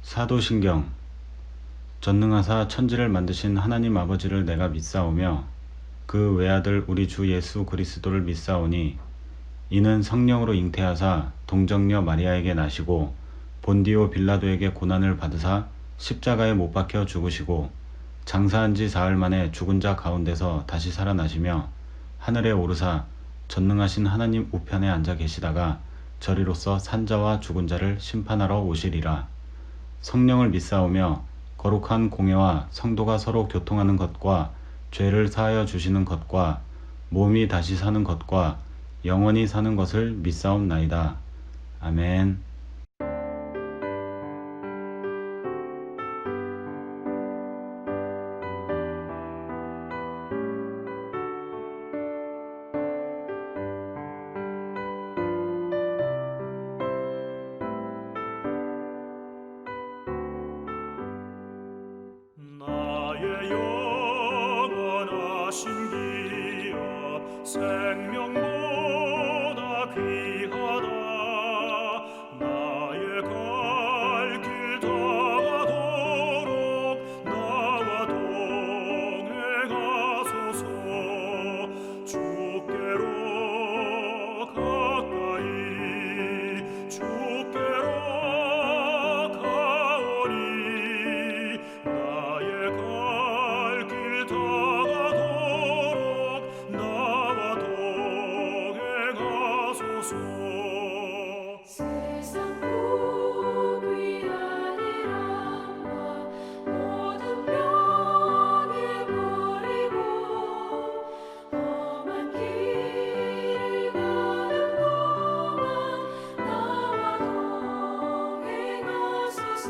사도신경. 전능하사 천지를 만드신 하나님 아버지를 내가 믿사오며 그 외아들 우리 주 예수 그리스도를 믿사오니 이는 성령으로 잉태하사 동정녀 마리아에게 나시고 본디오 빌라도에게 고난을 받으사 십자가에 못 박혀 죽으시고 장사한 지 사흘 만에 죽은 자 가운데서 다시 살아나시며 하늘에 오르사 전능하신 하나님 우편에 앉아 계시다가 저리로서 산자와 죽은 자를 심판하러 오시리라. 성령을 믿사오며 거룩한 공예와 성도가 서로 교통하는 것과 죄를 사하여 주시는 것과 몸이 다시 사는 것과 영원히 사는 것을 믿사옵나이다. 아멘. 나의 영원하신 기업 생명보다 귀하다. 나의 갈 길 다가도록 나와 동행하소서. 주께로 가까이 주께로 가오니 나의 갈 길 다가도록 나와 동행하소서. 세상 복 위하니라 모든 명예 버리고 험한 길을 가는 동안 나와 동행하소서.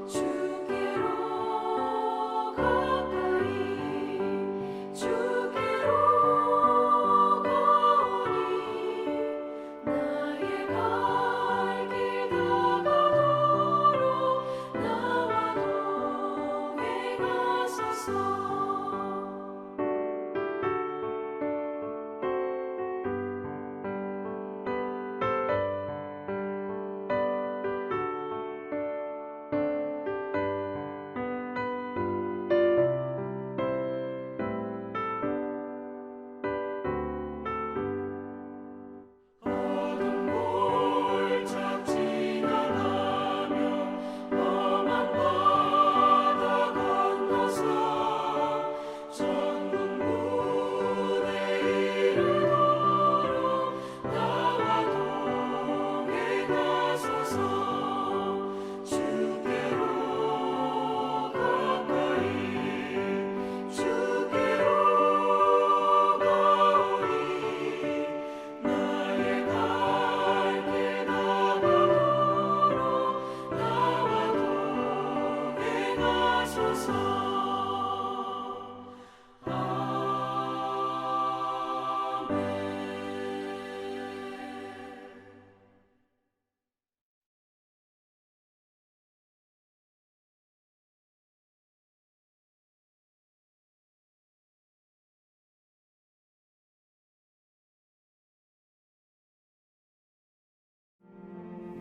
주께로 가까이 주께로 가오니 나의 갈 길 다가도록 나와 동행하소서. 어둠 골짝 지나가며 험한 바다 건너서 천국 문에 이르도록 나와 동행하소서. 주께로 가까이 주께로 가오니 나의 갈 길 다가도록 나와 동행하소서. 아멘.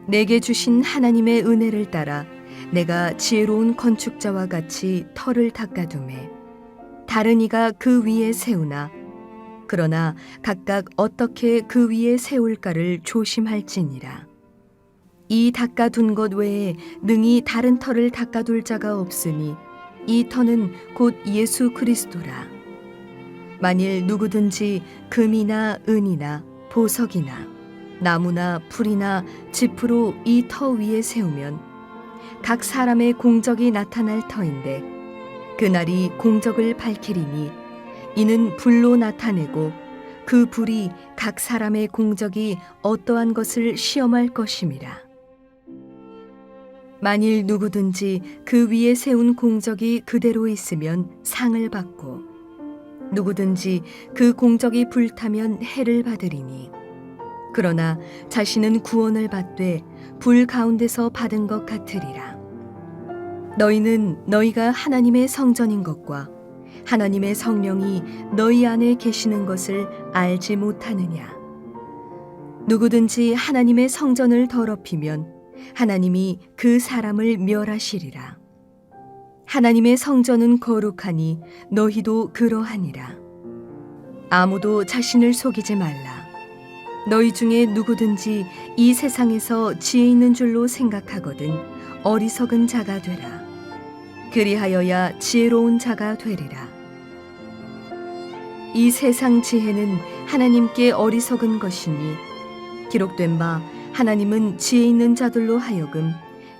내게 주신 하나님의 은혜를 따라 내가 지혜로운 건축자와 같이 터를 닦아두매 다른 이가 그 위에 세우나 그러나 각각 어떻게 그 위에 세울까를 조심할지니라. 이 닦아둔 것 외에 능히 다른 터를 닦아둘 자가 없으니 이 터는 곧 예수 그리스도라. 만일 누구든지 금이나 은이나 보석이나 나무나 풀이나 짚으로 이 터 위에 세우면 각 사람의 공적이 나타날 터인데 그날이 공적을 밝히리니 이는 불로 나타내고 그 불이 각 사람의 공적이 어떠한 것을 시험할 것임이라. 만일 누구든지 그 위에 세운 공적이 그대로 있으면 상을 받고 누구든지 그 공적이 불타면 해를 받으리니 그러나 자신은 구원을 받되 불 가운데서 받은 것 같으리라. 너희는 너희가 하나님의 성전인 것과 하나님의 성령이 너희 안에 계시는 것을 알지 못하느냐. 누구든지 하나님의 성전을 더럽히면 하나님이 그 사람을 멸하시리라. 하나님의 성전은 거룩하니 너희도 그러하니라. 아무도 자신을 속이지 말라. 너희 중에 누구든지 이 세상에서 지혜 있는 줄로 생각하거든 어리석은 자가 되라. 그리하여야 지혜로운 자가 되리라. 이 세상 지혜는 하나님께 어리석은 것이니 기록된 바 하나님은 지혜 있는 자들로 하여금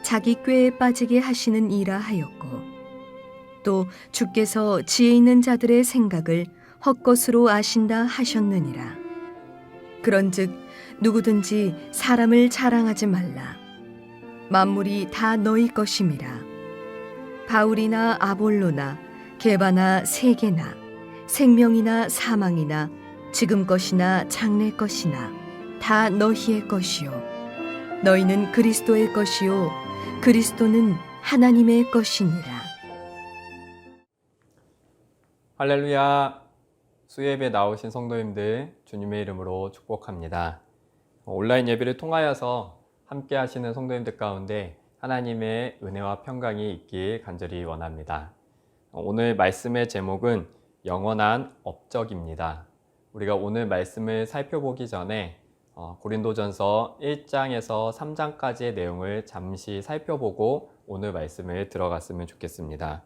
자기 꾀에 빠지게 하시는 이라 하였고 또 주께서 지혜 있는 자들의 생각을 헛것으로 아신다 하셨느니라. 그런즉 누구든지 사람을 자랑하지 말라. 만물이 다 너희 것임이라. 바울이나 아볼로나 게바나 세계나 생명이나 사망이나 지금 것이나 장래 것이나 다 너희의 것이요 너희는 그리스도의 것이요 그리스도는 하나님의 것이니라. 할렐루야. 수예배 나오신 성도님들 주님의 이름으로 축복합니다. 온라인 예배를 통하여서 함께 하시는 성도님들 가운데 하나님의 은혜와 평강이 있길 간절히 원합니다. 오늘 말씀의 제목은 영원한 업적입니다. 우리가 오늘 말씀을 살펴보기 전에 고린도전서 1장에서 3장까지의 내용을 잠시 살펴보고 오늘 말씀을 들어갔으면 좋겠습니다.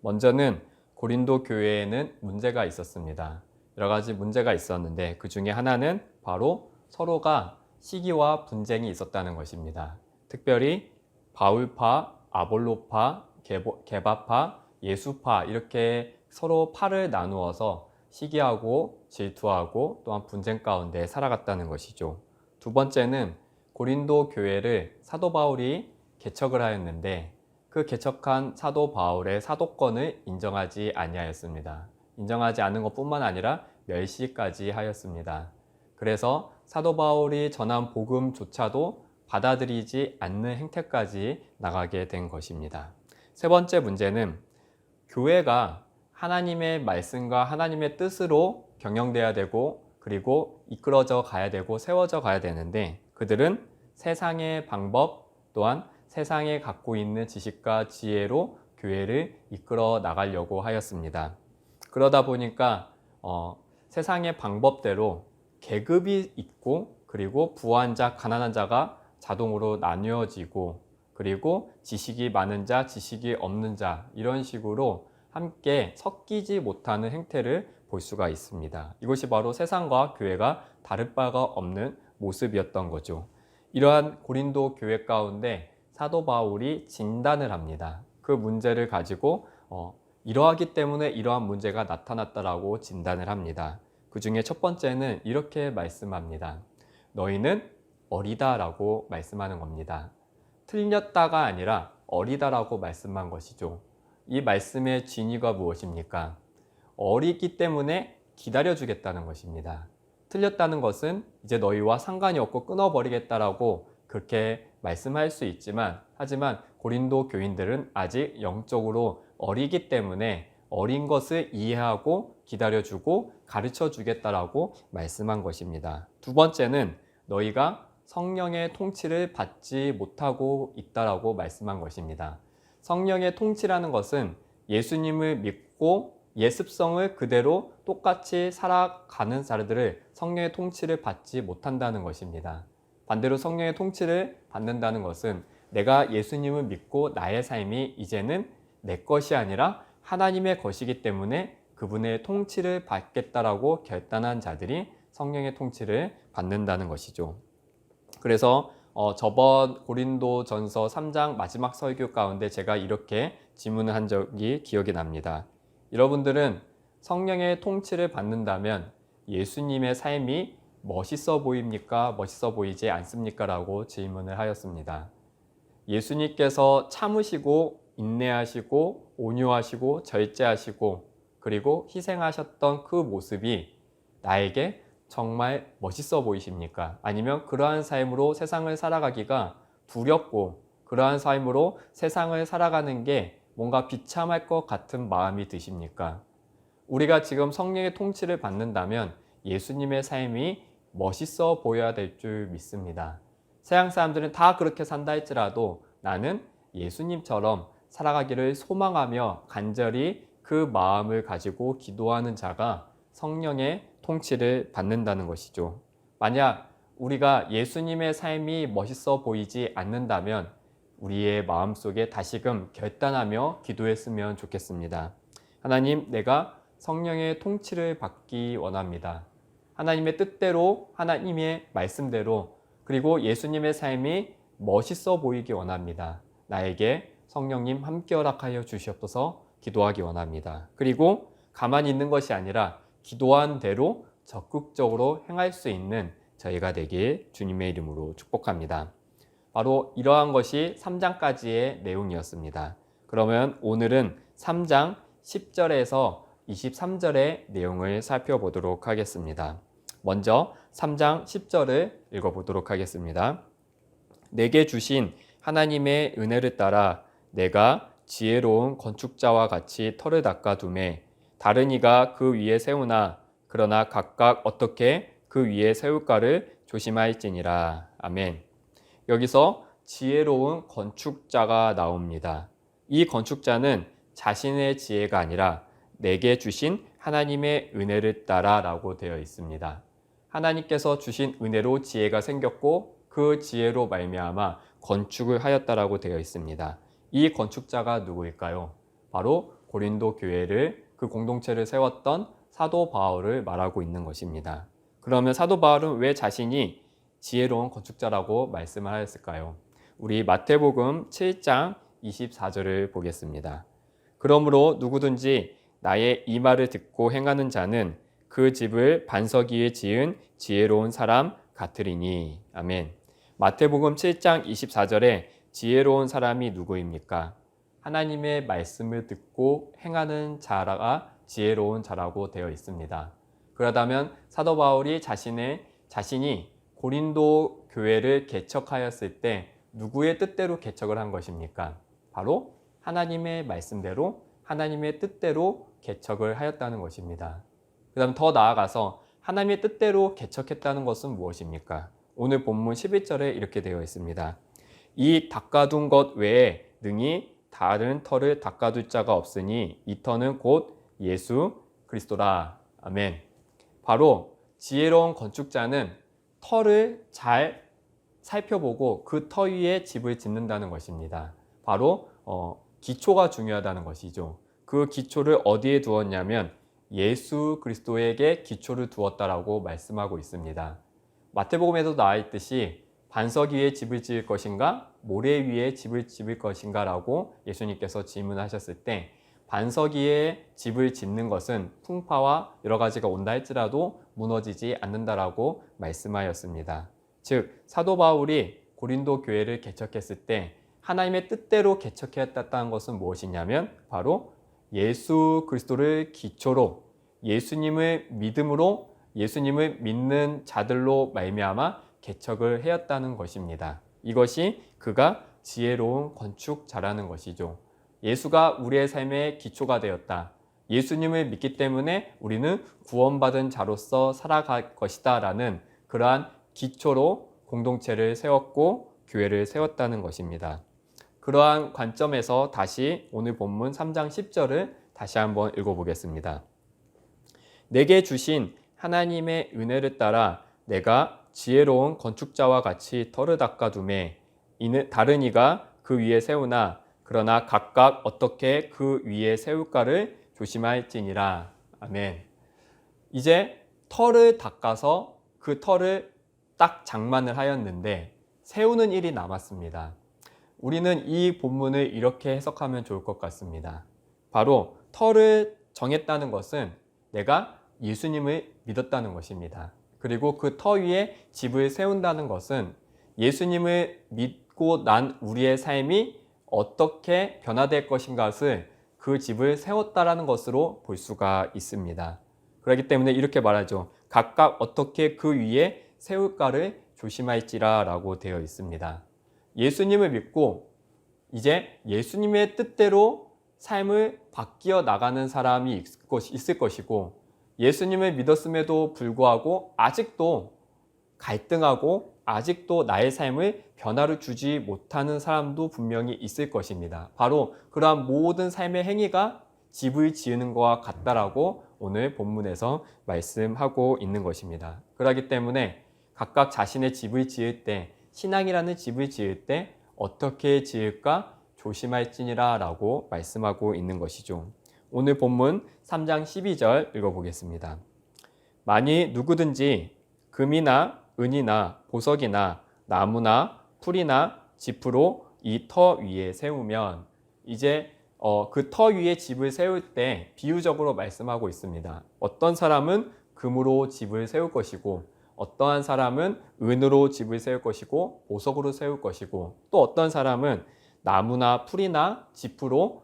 먼저는 고린도 교회에는 문제가 있었습니다. 여러 가지 문제가 있었는데 그 중에 하나는 바로 서로가 시기와 분쟁이 있었다는 것입니다. 특별히 바울파, 아볼로파, 게바파, 예수파 이렇게 서로 파를 나누어서 시기하고 질투하고 또한 분쟁 가운데 살아갔다는 것이죠. 두 번째는 고린도 교회를 사도 바울이 개척을 하였는데 그 개척한 사도 바울의 사도권을 인정하지 아니하였습니다. 인정하지 않은 것뿐만 아니라 멸시까지 하였습니다. 그래서 사도 바울이 전한 복음조차도 받아들이지 않는 행태까지 나가게 된 것입니다. 세 번째 문제는 교회가 하나님의 말씀과 하나님의 뜻으로 경영돼야 되고 그리고 이끌어져 가야 되고 세워져 가야 되는데 그들은 세상의 방법 또한 세상에 갖고 있는 지식과 지혜로 교회를 이끌어 나가려고 하였습니다. 그러다 보니까 세상의 방법대로 계급이 있고 그리고 부한 자, 가난한 자가 자동으로 나뉘어지고 그리고 지식이 많은 자, 지식이 없는 자 이런 식으로 함께 섞이지 못하는 행태를 볼 수가 있습니다. 이것이 바로 세상과 교회가 다를 바가 없는 모습이었던 거죠. 이러한 고린도 교회 가운데 사도 바울이 진단을 합니다. 그 문제를 가지고 이러하기 때문에 이러한 문제가 나타났다라고 진단을 합니다. 그 중에 첫 번째는 이렇게 말씀합니다. 너희는 어리다라고 말씀하는 겁니다. 틀렸다가 아니라 어리다라고 말씀한 것이죠. 이 말씀의 진위가 무엇입니까? 어리기 때문에 기다려주겠다는 것입니다. 틀렸다는 것은 이제 너희와 상관이 없고 끊어버리겠다라고 그렇게 말씀할 수 있지만 하지만 고린도 교인들은 아직 영적으로 어리기 때문에 어린 것을 이해하고 기다려주고 가르쳐주겠다라고 말씀한 것입니다. 두 번째는 너희가 성령의 통치를 받지 못하고 있다라고 말씀한 것입니다. 성령의 통치라는 것은 예수님을 믿고 예습성을 그대로 똑같이 살아가는 사람들을 성령의 통치를 받지 못한다는 것입니다. 반대로 성령의 통치를 받는다는 것은 내가 예수님을 믿고 나의 삶이 이제는 내 것이 아니라 하나님의 것이기 때문에 그분의 통치를 받겠다라고 결단한 자들이 성령의 통치를 받는다는 것이죠. 그래서 저번 고린도전서 3장 마지막 설교 가운데 제가 이렇게 질문을 한 적이 기억이 납니다. 여러분들은 성령의 통치를 받는다면 예수님의 삶이 멋있어 보입니까? 멋있어 보이지 않습니까? 라고 질문을 하였습니다. 예수님께서 참으시고 인내하시고 온유하시고 절제하시고 그리고 희생하셨던 그 모습이 나에게 정말 멋있어 보이십니까? 아니면 그러한 삶으로 세상을 살아가기가 두렵고 그러한 삶으로 세상을 살아가는 게 뭔가 비참할 것 같은 마음이 드십니까? 우리가 지금 성령의 통치를 받는다면 예수님의 삶이 멋있어 보여야 될 줄 믿습니다. 세상 사람들은 다 그렇게 산다 할지라도 나는 예수님처럼 살아가기를 소망하며 간절히 그 마음을 가지고 기도하는 자가 성령의 통치를 받는다는 것이죠. 만약 우리가 예수님의 삶이 멋있어 보이지 않는다면 우리의 마음속에 다시금 결단하며 기도했으면 좋겠습니다. 하나님, 내가 성령의 통치를 받기 원합니다. 하나님의 뜻대로, 하나님의 말씀대로, 그리고 예수님의 삶이 멋있어 보이기 원합니다. 나에게 성령님 함께 허락하여 주시옵소서 기도하기 원합니다. 그리고 가만히 있는 것이 아니라 기도한 대로 적극적으로 행할 수 있는 저희가 되길 주님의 이름으로 축복합니다. 바로 이러한 것이 3장까지의 내용이었습니다. 그러면 오늘은 3장 10절에서 23절의 내용을 살펴보도록 하겠습니다. 먼저 3장 10절을 읽어보도록 하겠습니다. 내게 주신 하나님의 은혜를 따라 내가 지혜로운 건축자와 같이 터를 닦아두매 다른 이가 그 위에 세우나 그러나 각각 어떻게 그 위에 세울까를 조심할지니라. 아멘. 여기서 지혜로운 건축자가 나옵니다. 이 건축자는 자신의 지혜가 아니라 내게 주신 하나님의 은혜를 따라 라고 되어 있습니다. 하나님께서 주신 은혜로 지혜가 생겼고 그 지혜로 말미암아 건축을 하였다라고 되어 있습니다. 이 건축자가 누구일까요? 바로 고린도 교회를, 그 공동체를 세웠던 사도 바울을 말하고 있는 것입니다. 그러면 사도 바울은 왜 자신이 지혜로운 건축자라고 말씀을 하였을까요? 우리 마태복음 7장 24절을 보겠습니다. 그러므로 누구든지 나의 이 말을 듣고 행하는 자는 그 집을 반석 위에 지은 지혜로운 사람 같으리니. 아멘. 마태복음 7장 24절에 지혜로운 사람이 누구입니까? 하나님의 말씀을 듣고 행하는 자가 지혜로운 자라고 되어 있습니다. 그러다면 사도 바울이 자신이 고린도 교회를 개척하였을 때 누구의 뜻대로 개척을 한 것입니까? 바로 하나님의 말씀대로, 하나님의 뜻대로 개척을 하였다는 것입니다. 그 다음 더 나아가서 하나님의 뜻대로 개척했다는 것은 무엇입니까? 오늘 본문 11절에 이렇게 되어 있습니다. 이 닦아둔 것 외에 능히 다른 터를 닦아둘 자가 없으니 이 터는 곧 예수 그리스도라. 아멘. 바로 지혜로운 건축자는 터를 잘 살펴보고 그 터 위에 집을 짓는다는 것입니다. 바로 기초가 중요하다는 것이죠. 그 기초를 어디에 두었냐면 예수 그리스도에게 기초를 두었다라고 말씀하고 있습니다. 마태복음에도 나와 있듯이 반석 위에 집을 지을 것인가 모래 위에 집을 지을 것인가 라고 예수님께서 질문하셨을 때 반석 위에 집을 짓는 것은 풍파와 여러 가지가 온다 할지라도 무너지지 않는다라고 말씀하였습니다. 즉 사도 바울이 고린도 교회를 개척했을 때 하나님의 뜻대로 개척했다는 것은 무엇이냐면 바로 예수 그리스도를 기초로 예수님을 믿음으로 예수님을 믿는 자들로 말미암아 개척을 하였다는 것입니다. 이것이 그가 지혜로운 건축자라는 것이죠. 예수가 우리의 삶의 기초가 되었다. 예수님을 믿기 때문에 우리는 구원받은 자로서 살아갈 것이다 라는 그러한 기초로 공동체를 세웠고 교회를 세웠다는 것입니다. 그러한 관점에서 다시 오늘 본문 3장 10절을 다시 한번 읽어보겠습니다. 내게 주신 하나님의 은혜를 따라 내가 지혜로운 건축자와 같이 터를 닦아두매 다른 이가 그 위에 세우나 그러나 각각 어떻게 그 위에 세울까를 조심할지니라. 아멘. 이제 터를 닦아서 그 터를 딱 장만을 하였는데 세우는 일이 남았습니다. 우리는 이 본문을 이렇게 해석하면 좋을 것 같습니다. 바로 터를 정했다는 것은 내가 예수님을 믿었다는 것입니다. 그리고 그 터 위에 집을 세운다는 것은 예수님을 믿고 난 우리의 삶이 어떻게 변화될 것인가를 그 집을 세웠다라는 것으로 볼 수가 있습니다. 그렇기 때문에 이렇게 말하죠. 각각 어떻게 그 위에 세울까를 조심할지라 라고 되어 있습니다. 예수님을 믿고 이제 예수님의 뜻대로 삶을 바뀌어 나가는 사람이 있을 것이고 예수님을 믿었음에도 불구하고 아직도 갈등하고 아직도 나의 삶을 변화를 주지 못하는 사람도 분명히 있을 것입니다. 바로 그러한 모든 삶의 행위가 집을 지으는 것과 같다라고 오늘 본문에서 말씀하고 있는 것입니다. 그렇기 때문에 각각 자신의 집을 지을 때, 신앙이라는 집을 지을 때 어떻게 지을까 조심할지니라 라고 말씀하고 있는 것이죠. 오늘 본문 3장 12절 읽어보겠습니다. 만일 누구든지 금이나 은이나 보석이나 나무나 풀이나 짚으로 이 터 위에 세우면, 이제 그 터 위에 집을 세울 때 비유적으로 말씀하고 있습니다. 어떤 사람은 금으로 집을 세울 것이고, 어떠한 사람은 은으로 집을 세울 것이고 보석으로 세울 것이고, 또 어떤 사람은 나무나 풀이나 짚으로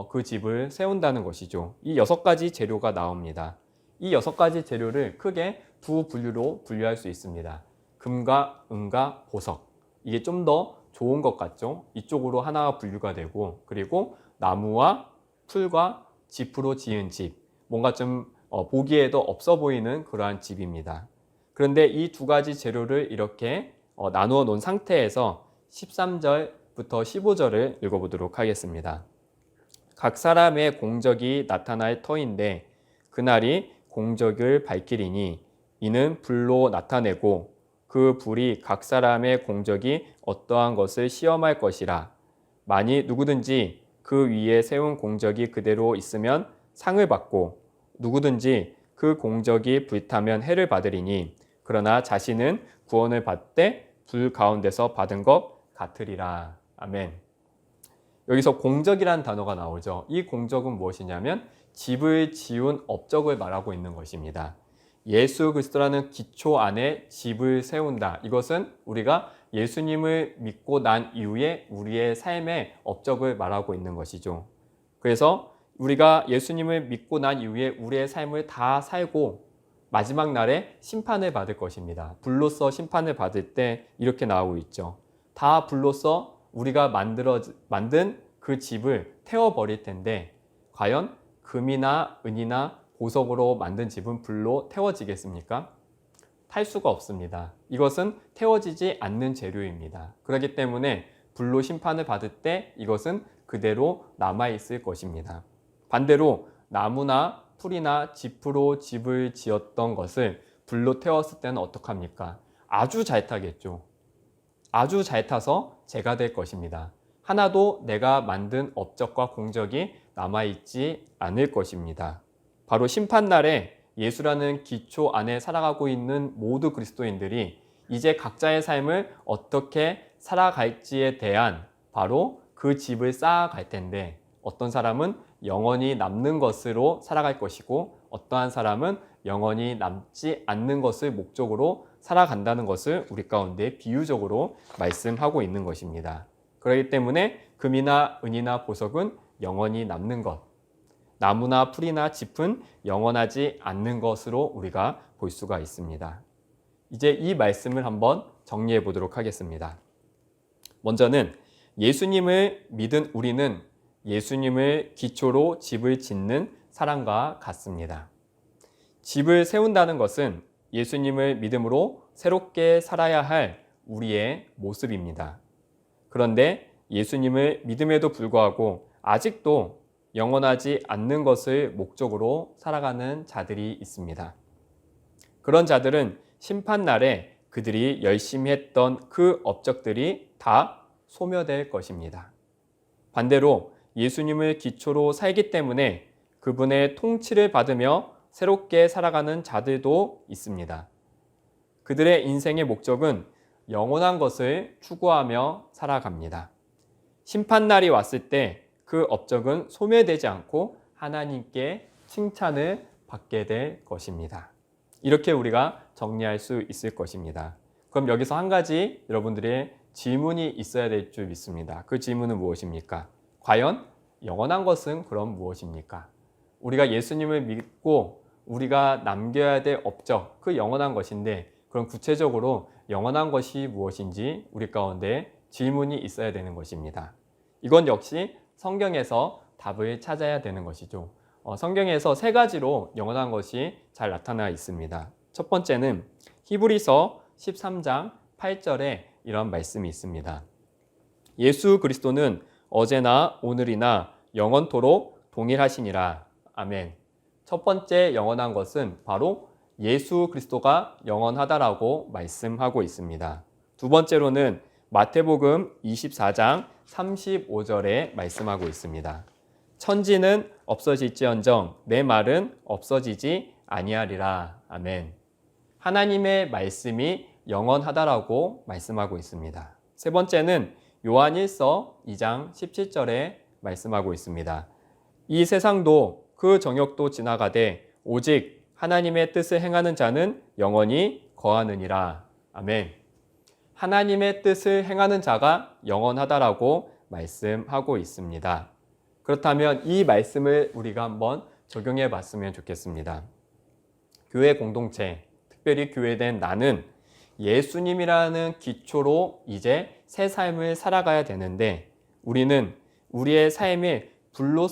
그 집을 세운다는 것이죠. 이 6가지 재료가 나옵니다. 이 6가지 재료를 크게 두 분류로 분류할 수 있습니다. 금과 은과 보석. 이게 좀 더 좋은 것 같죠? 이쪽으로 하나가 분류가 되고, 그리고 나무와 풀과 짚으로 지은 집. 뭔가 좀 보기에도 없어 보이는 그러한 집입니다. 그런데 이 2가지 재료를 이렇게 나누어 놓은 상태에서 13절부터 15절을 읽어보도록 하겠습니다. 각 사람의 공적이 나타날 터인데 그날이 공적을 밝히리니 이는 불로 나타내고 그 불이 각 사람의 공적이 어떠한 것을 시험할 것이라. 만일 누구든지 그 위에 세운 공적이 그대로 있으면 상을 받고 누구든지 그 공적이 불타면 해를 받으리니 그러나 자신은 구원을 받되 불 가운데서 받은 것 같으리라. 아멘. 여기서 공적이라는 단어가 나오죠. 이 공적은 무엇이냐면 집을 지은 업적을 말하고 있는 것입니다. 예수 그리스도라는 기초 안에 집을 세운다. 이것은 우리가 예수님을 믿고 난 이후에 우리의 삶의 업적을 말하고 있는 것이죠. 그래서 우리가 예수님을 믿고 난 이후에 우리의 삶을 다 살고 마지막 날에 심판을 받을 것입니다. 불로써 심판을 받을 때 이렇게 나오고 있죠. 다 불로써 우리가 만든 그 집을 태워버릴 텐데 과연 금이나 은이나 보석으로 만든 집은 불로 태워지겠습니까? 탈 수가 없습니다. 이것은 태워지지 않는 재료입니다. 그렇기 때문에 불로 심판을 받을 때 이것은 그대로 남아있을 것입니다. 반대로 나무나 풀이나 짚으로 집을 지었던 것을 불로 태웠을 때는 어떡합니까? 아주 잘 타겠죠. 아주 잘 타서 재가 될 것입니다. 하나도 내가 만든 업적과 공적이 남아있지 않을 것입니다. 바로 심판날에 예수라는 기초 안에 살아가고 있는 모두 그리스도인들이 이제 각자의 삶을 어떻게 살아갈지에 대한 바로 그 집을 쌓아갈 텐데, 어떤 사람은 영원히 남는 것으로 살아갈 것이고 어떠한 사람은 영원히 남지 않는 것을 목적으로 살아간다는 것을 우리 가운데 비유적으로 말씀하고 있는 것입니다. 그렇기 때문에 금이나 은이나 보석은 영원히 남는 것, 나무나 풀이나 짚은 영원하지 않는 것으로 우리가 볼 수가 있습니다. 이제 이 말씀을 한번 정리해 보도록 하겠습니다. 먼저는 예수님을 믿은 우리는 예수님을 기초로 집을 짓는 사람과 같습니다. 집을 세운다는 것은 예수님을 믿음으로 새롭게 살아야 할 우리의 모습입니다. 그런데 예수님을 믿음에도 불구하고 아직도 영원하지 않는 것을 목적으로 살아가는 자들이 있습니다. 그런 자들은 심판날에 그들이 열심히 했던 그 업적들이 다 소멸될 것입니다. 반대로 예수님을 기초로 살기 때문에 그분의 통치를 받으며 새롭게 살아가는 자들도 있습니다. 그들의 인생의 목적은 영원한 것을 추구하며 살아갑니다. 심판날이 왔을 때 그 업적은 소멸되지 않고 하나님께 칭찬을 받게 될 것입니다. 이렇게 우리가 정리할 수 있을 것입니다. 그럼 여기서 한 가지 여러분들의 질문이 있어야 될 줄 믿습니다. 그 질문은 무엇입니까? 과연 영원한 것은 그럼 무엇입니까? 우리가 예수님을 믿고 우리가 남겨야 될 업적, 그 영원한 것인데, 그럼 구체적으로 영원한 것이 무엇인지 우리 가운데 질문이 있어야 되는 것입니다. 이건 역시 성경에서 답을 찾아야 되는 것이죠. 성경에서 3가지로 영원한 것이 잘 나타나 있습니다. 첫 번째는 히브리서 13장 28절에 이런 말씀이 있습니다. 예수 그리스도는 어제나 오늘이나 영원토록 동일하시니라. 아멘. 첫 번째 영원한 것은 바로 예수 그리스도가 영원하다라고 말씀하고 있습니다. 두 번째로는 마태복음 24장 35절에 말씀하고 있습니다. 천지는 없어질지언정 내 말은 없어지지 아니하리라. 아멘. 하나님의 말씀이 영원하다라고 말씀하고 있습니다. 세 번째는 요한일서 2장 17절에 말씀하고 있습니다. 이 세상도 그 정욕도 지나가되 오직 하나님의 뜻을 행하는 자는 영원히 거하느니라. 아멘. 하나님의 뜻을 행하는 자가 영원하다라고 말씀하고 있습니다. 그렇다면 이 말씀을 우리가 한번 적용해 봤으면 좋겠습니다. 교회 공동체, 특별히 교회된 나는 예수님이라는 기초로 이제 새 삶을 살아가야 되는데 우리는 우리의 삶에 불로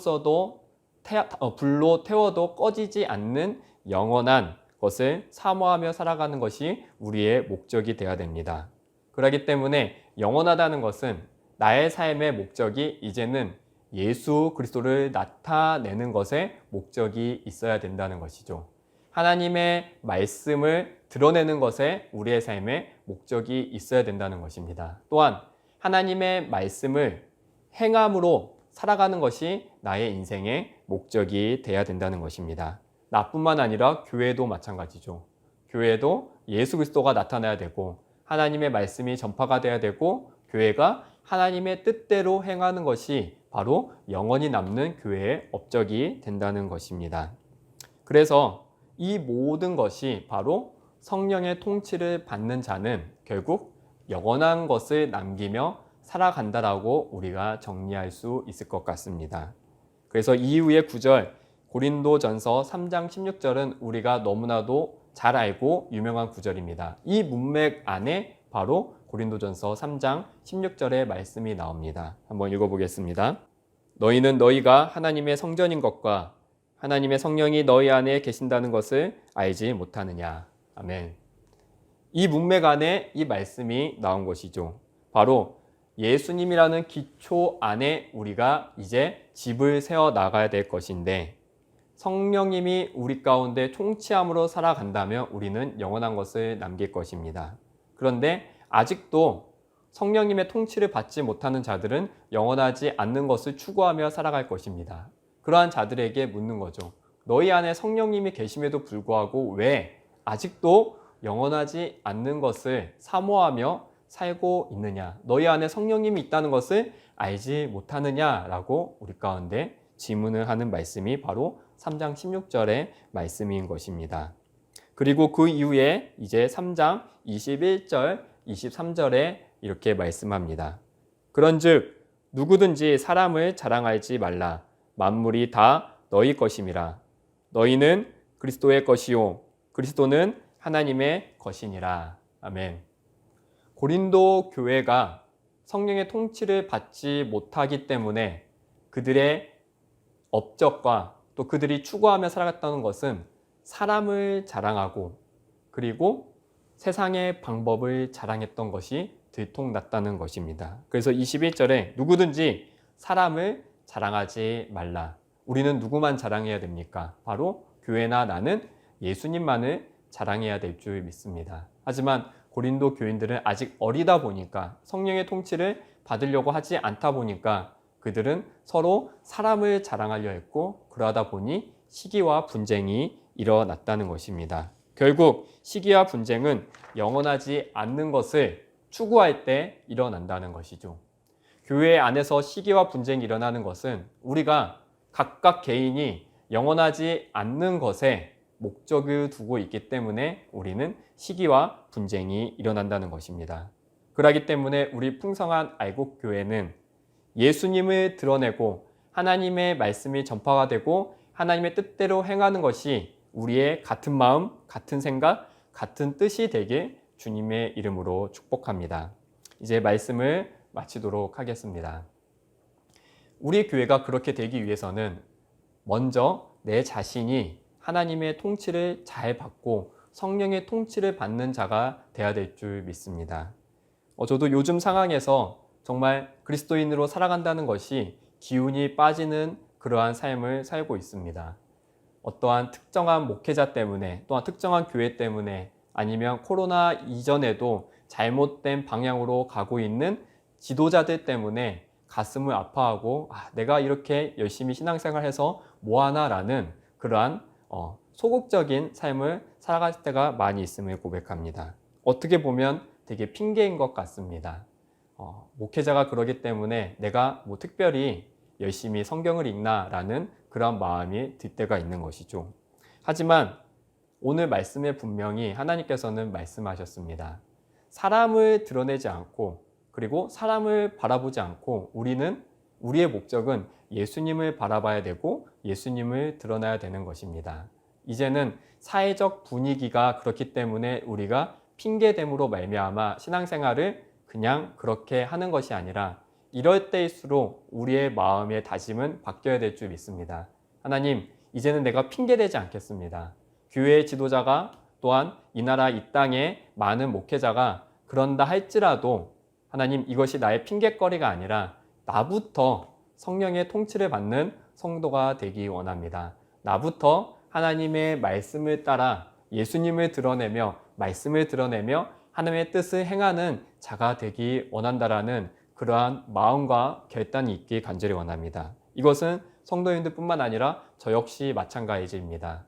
태워도 꺼지지 않는 영원한 것을 사모하며 살아가는 것이 우리의 목적이 되어야 됩니다. 그렇기 때문에 영원하다는 것은 나의 삶의 목적이 이제는 예수 그리스도를 나타내는 것에 목적이 있어야 된다는 것이죠. 하나님의 말씀을 드러내는 것에 우리의 삶에 목적이 있어야 된다는 것입니다. 또한 하나님의 말씀을 행함으로 살아가는 것이 나의 인생의 목적이 되어야 된다는 것입니다. 나뿐만 아니라 교회도 마찬가지죠. 교회도 예수 그리스도가 나타나야 되고 하나님의 말씀이 전파가 돼야 되고 교회가 하나님의 뜻대로 행하는 것이 바로 영원히 남는 교회의 업적이 된다는 것입니다. 그래서 이 모든 것이 바로 성령의 통치를 받는 자는 결국 영원한 것을 남기며 살아간다라고 우리가 정리할 수 있을 것 같습니다. 그래서 이후의 9절 고린도전서 3장 16절은 우리가 너무나도 잘 알고 유명한 구절입니다. 이 문맥 안에 바로 고린도전서 3장 16절의 말씀이 나옵니다. 한번 읽어보겠습니다. 너희는 너희가 하나님의 성전인 것과 하나님의 성령이 너희 안에 계신다는 것을 알지 못하느냐. 아멘. 이 문맥 안에 이 말씀이 나온 것이죠. 바로 예수님이라는 기초 안에 우리가 이제 집을 세워 나가야 될 것인데 성령님이 우리 가운데 통치함으로 살아간다면 우리는 영원한 것을 남길 것입니다. 그런데 아직도 성령님의 통치를 받지 못하는 자들은 영원하지 않는 것을 추구하며 살아갈 것입니다. 그러한 자들에게 묻는 거죠. 너희 안에 성령님이 계심에도 불구하고 왜 아직도 영원하지 않는 것을 사모하며 살고 있느냐? 너희 안에 성령님이 있다는 것을 알지 못하느냐라고 우리 가운데 질문을 하는 말씀이 바로 3장 16절의 말씀인 것입니다. 그리고 그 이후에 이제 3장 21절, 23절에 이렇게 말씀합니다. 그런즉 누구든지 사람을 자랑하지 말라. 만물이 다 너희 것임이라. 너희는 그리스도의 것이요 그리스도는 하나님의 것이니라. 아멘. 고린도 교회가 성령의 통치를 받지 못하기 때문에 그들의 업적과 또 그들이 추구하며 살아갔다는 것은 사람을 자랑하고 그리고 세상의 방법을 자랑했던 것이 들통났다는 것입니다. 그래서 21절에 누구든지 사람을 자랑하지 말라. 우리는 누구만 자랑해야 됩니까? 바로 교회나 나는 예수님만을 자랑해야 될 줄 믿습니다. 하지만 고린도 교인들은 아직 어리다 보니까 성령의 통치를 받으려고 하지 않다 보니까 그들은 서로 사람을 자랑하려 했고 그러다 보니 시기와 분쟁이 일어났다는 것입니다. 결국 시기와 분쟁은 영원하지 않는 것을 추구할 때 일어난다는 것이죠. 교회 안에서 시기와 분쟁이 일어나는 것은 우리가 각각 개인이 영원하지 않는 것에 목적을 두고 있기 때문에 우리는 시기와 분쟁이 일어난다는 것입니다. 그렇기 때문에 우리 풍성한 알곡교회는 예수님을 드러내고 하나님의 말씀이 전파가 되고 하나님의 뜻대로 행하는 것이 우리의 같은 마음, 같은 생각, 같은 뜻이 되길 주님의 이름으로 축복합니다. 이제 말씀을 마치도록 하겠습니다. 우리 교회가 그렇게 되기 위해서는 먼저 내 자신이 하나님의 통치를 잘 받고 성령의 통치를 받는 자가 되어야 될 줄 믿습니다. 저도 요즘 상황에서 정말 그리스도인으로 살아간다는 것이 기운이 빠지는 그러한 삶을 살고 있습니다. 어떠한 특정한 목회자 때문에, 또한 특정한 교회 때문에, 아니면 코로나 이전에도 잘못된 방향으로 가고 있는 지도자들 때문에 가슴을 아파하고 내가 이렇게 열심히 신앙생활해서 뭐하나라는 그러한 소극적인 삶을 살아갈 때가 많이 있음을 고백합니다. 어떻게 보면 되게 핑계인 것 같습니다. 목회자가 그러기 때문에 내가 뭐 특별히 열심히 성경을 읽나라는 그런 마음이 들 때가 있는 것이죠. 하지만 오늘 말씀에 분명히 하나님께서는 말씀하셨습니다. 사람을 드러내지 않고 그리고 사람을 바라보지 않고 우리의 목적은 예수님을 바라봐야 되고 예수님을 드러나야 되는 것입니다. 이제는 사회적 분위기가 그렇기 때문에 우리가 핑계됨으로 말미암아 신앙생활을 그냥 그렇게 하는 것이 아니라 이럴 때일수록 우리의 마음의 다짐은 바뀌어야 될 줄 믿습니다. 하나님, 이제는 내가 핑계대지 않겠습니다. 교회의 지도자가 또한 이 나라 이 땅에 많은 목회자가 그런다 할지라도 하나님, 이것이 나의 핑계거리가 아니라 나부터 성령의 통치를 받는 성도가 되기 원합니다. 나부터 하나님의 말씀을 따라 예수님을 드러내며 말씀을 드러내며 하나님의 뜻을 행하는 자가 되기 원한다라는 그러한 마음과 결단이 있기 간절히 원합니다. 이것은 성도님들뿐만 아니라 저 역시 마찬가지입니다.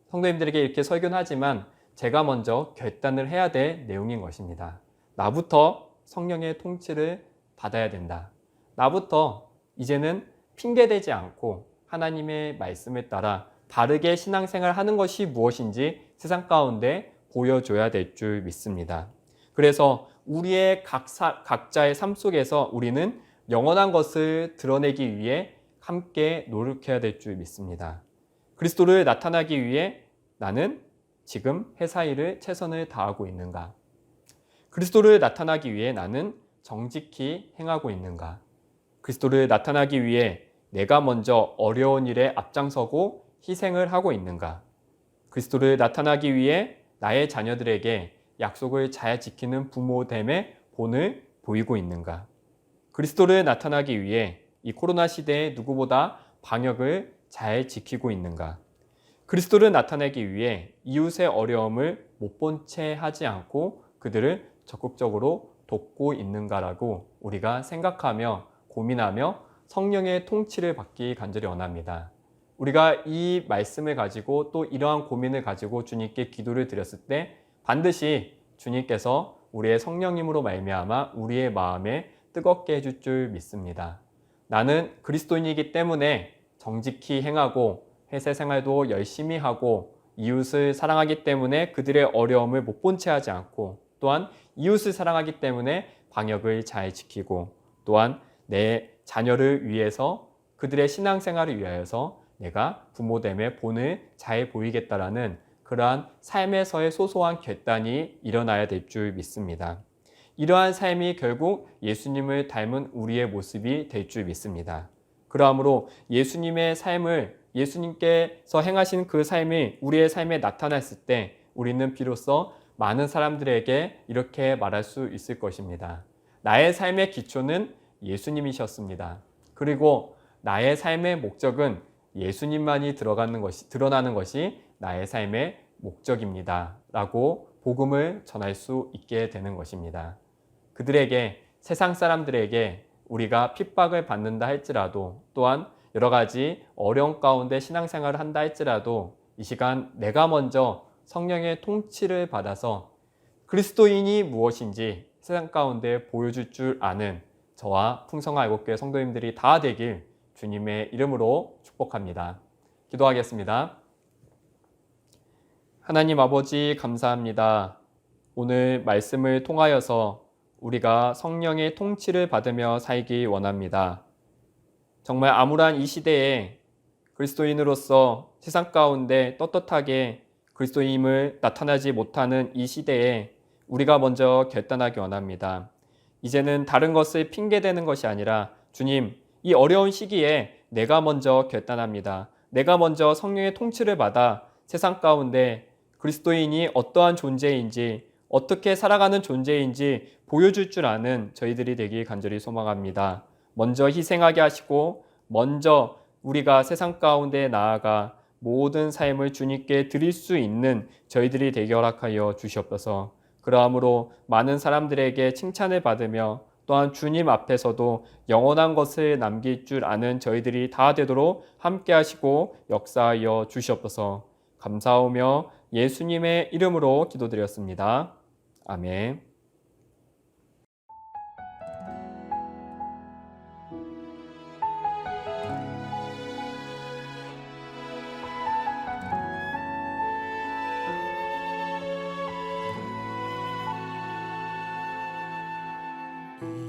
성도님들에게 이렇게 설교는 하지만 제가 먼저 결단을 해야 될 내용인 것입니다. 나부터 성령의 통치를 받아야 된다. 나부터 이제는 핑계대지 않고 하나님의 말씀에 따라 바르게 신앙생활 하는 것이 무엇인지 세상 가운데 보여줘야 될 줄 믿습니다. 그래서 우리의 각자의 삶 속에서 우리는 영원한 것을 드러내기 위해 함께 노력해야 될 줄 믿습니다. 그리스도를 나타나기 위해 나는 지금 회사일을 최선을 다하고 있는가? 그리스도를 나타나기 위해 나는 정직히 행하고 있는가? 그리스도를 나타나기 위해 내가 먼저 어려운 일에 앞장서고 희생을 하고 있는가? 그리스도를 나타나기 위해 나의 자녀들에게 약속을 잘 지키는 부모됨의 본을 보이고 있는가? 그리스도를 나타나기 위해 이 코로나 시대에 누구보다 방역을 잘 지키고 있는가? 그리스도를 나타내기 위해 이웃의 어려움을 못 본 채 하지 않고 그들을 적극적으로 돕고 있는가라고 우리가 생각하며 고민하며 성령의 통치를 받기 간절히 원합니다. 우리가 이 말씀을 가지고 또 이러한 고민을 가지고 주님께 기도를 드렸을 때 반드시 주님께서 우리의 성령님으로 말미암아 우리의 마음에 뜨겁게 해줄 줄 믿습니다. 나는 그리스도인이기 때문에 정직히 행하고 회사 생활도 열심히 하고 이웃을 사랑하기 때문에 그들의 어려움을 못 본 채 하지 않고 또한 이웃을 사랑하기 때문에 방역을 잘 지키고 또한 내 자녀를 위해서 그들의 신앙생활을 위하여서 내가 부모됨의 본을 잘 보이겠다라는 그러한 삶에서의 소소한 결단이 일어나야 될 줄 믿습니다. 이러한 삶이 결국 예수님을 닮은 우리의 모습이 될 줄 믿습니다. 그러므로 예수님의 삶을 예수님께서 행하신 그 삶이 우리의 삶에 나타났을 때 우리는 비로소 많은 사람들에게 이렇게 말할 수 있을 것입니다. 나의 삶의 기초는 예수님이셨습니다. 그리고 나의 삶의 목적은 예수님만이 드러나는 것이 나의 삶의 목적입니다. 라고 복음을 전할 수 있게 되는 것입니다. 그들에게, 세상 사람들에게 우리가 핍박을 받는다 할지라도 또한 여러 가지 어려운 가운데 신앙생활을 한다 할지라도 이 시간 내가 먼저 성령의 통치를 받아서 그리스도인이 무엇인지 세상 가운데 보여줄 줄 아는 저와 풍성한 애국교회 성도님들이 다 되길 주님의 이름으로 축복합니다. 기도하겠습니다. 하나님 아버지 감사합니다. 오늘 말씀을 통하여서 우리가 성령의 통치를 받으며 살기 원합니다. 정말 암울한 이 시대에 그리스도인으로서 세상 가운데 떳떳하게 그리스도인임을 나타나지 못하는 이 시대에 우리가 먼저 결단하기 원합니다. 이제는 다른 것을 핑계대는 것이 아니라 주님, 이 어려운 시기에 내가 먼저 결단합니다. 내가 먼저 성령의 통치를 받아 세상 가운데 그리스도인이 어떠한 존재인지, 어떻게 살아가는 존재인지 보여줄 줄 아는 저희들이 되길 간절히 소망합니다. 먼저 희생하게 하시고 먼저 우리가 세상 가운데 나아가 모든 삶을 주님께 드릴 수 있는 저희들이 되게 허락하여 주시옵소서. 그러함으로 많은 사람들에게 칭찬을 받으며 또한 주님 앞에서도 영원한 것을 남길 줄 아는 저희들이 다 되도록 함께 하시고 역사하여 주시옵소서. 감사하며 예수님의 이름으로 기도드렸습니다. 아멘.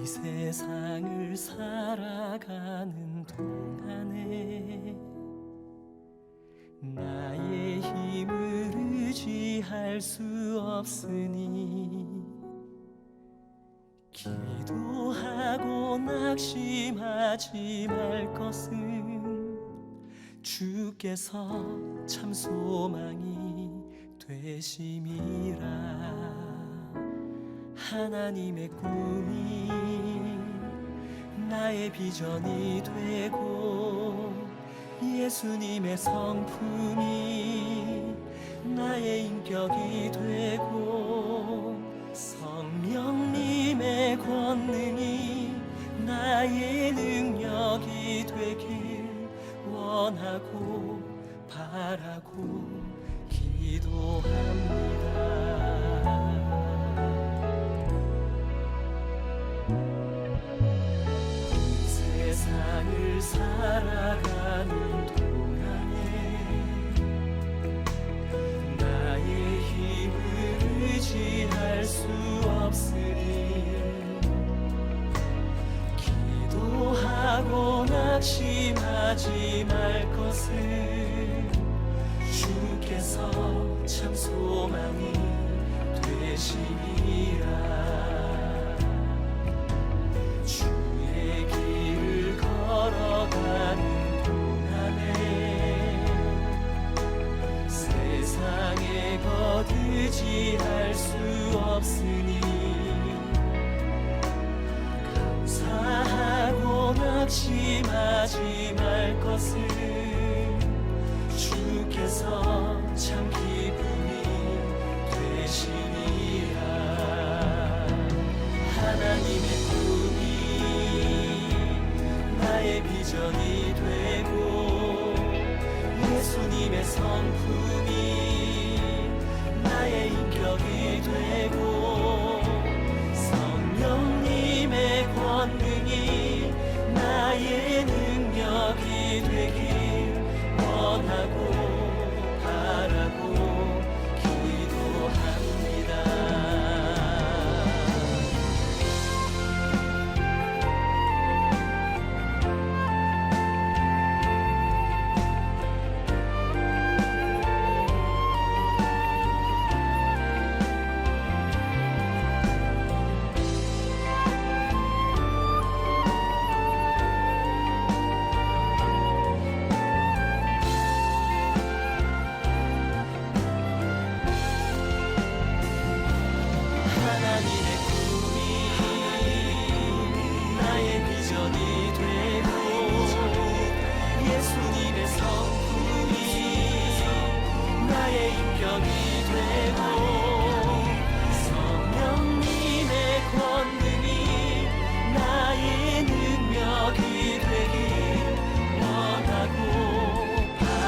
이 세상을 살아가는 동안에 나의 힘을 의지할 수 없으니 기도하고 낙심하지 말 것은 주께서 참 소망이 되심이라. 하나님의 꿈이 나의 비전이 되고 예수님의 성품이 나의 인격이 되고 성령님의 권능이 나의 능력이 되길 원하고 바라고 기도합니다. 세상을 살아가는 동안에 나의 힘을 의지할 수 없으니 기도하고 낙심하지 말 것을 주께서 참 소망이 되심이라. 주의 길을 걸어가는 동안에 세상의 것 의지할 수 없으니 감사하고 낙심하지 말 것을 주께서 참 기쁨이 되시니라. 하나님의 꿈이 나의 비전이 되고 예수님의 성품이 나의 인격이 되고 성령님의 권능이 나의 능력이 되길 원하고 바라고 기도합니다. 하나님의 꿈이 나의 비전이 되고 예수님의 성품이 나의 인격이 되고 성령님의 권능이 나의 능력이 되길 원하고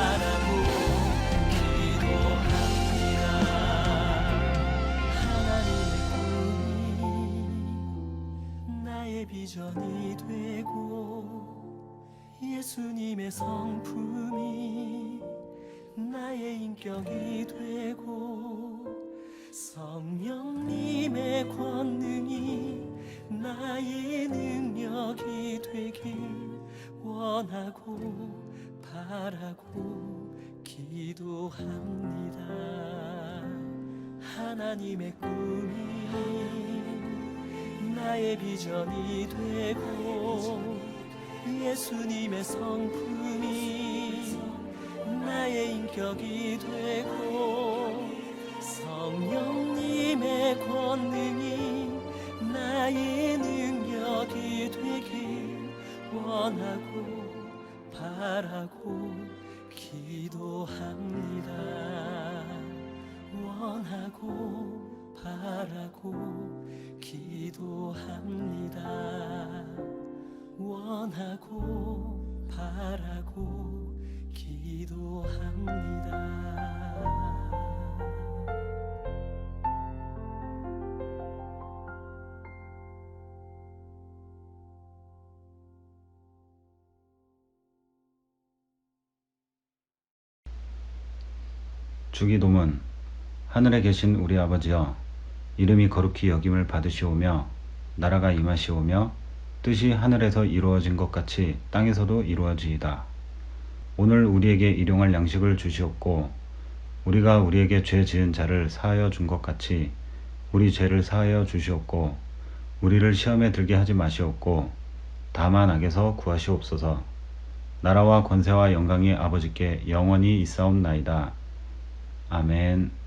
바라고 기도합니다. 하나님의 꿈이 나의 비전이 되고 예수님의 성품이 나의 인격이 되고 성령님의 권능이 나의 능력이 되길 원하고 바라고 기도합니다. 하나님의 꿈이 나의 비전이 되고 예수님의 성품이 나의 인격이 되고 성령님의 바라고 기도합니다. 원하고 바라고 기도합니다. 주기도문. 하늘에 계신 우리 아버지여, 이름이 거룩히 여김을 받으시오며 나라가 임하시오며 뜻이 하늘에서 이루어진 것 같이 땅에서도 이루어지이다. 오늘 우리에게 일용할 양식을 주시옵고 우리가 우리에게 죄 지은 자를 사하여 준 것 같이 우리 죄를 사하여 주시옵고 우리를 시험에 들게 하지 마시옵고 다만 악에서 구하시옵소서. 나라와 권세와 영광이 아버지께 영원히 있사옵나이다. 아멘.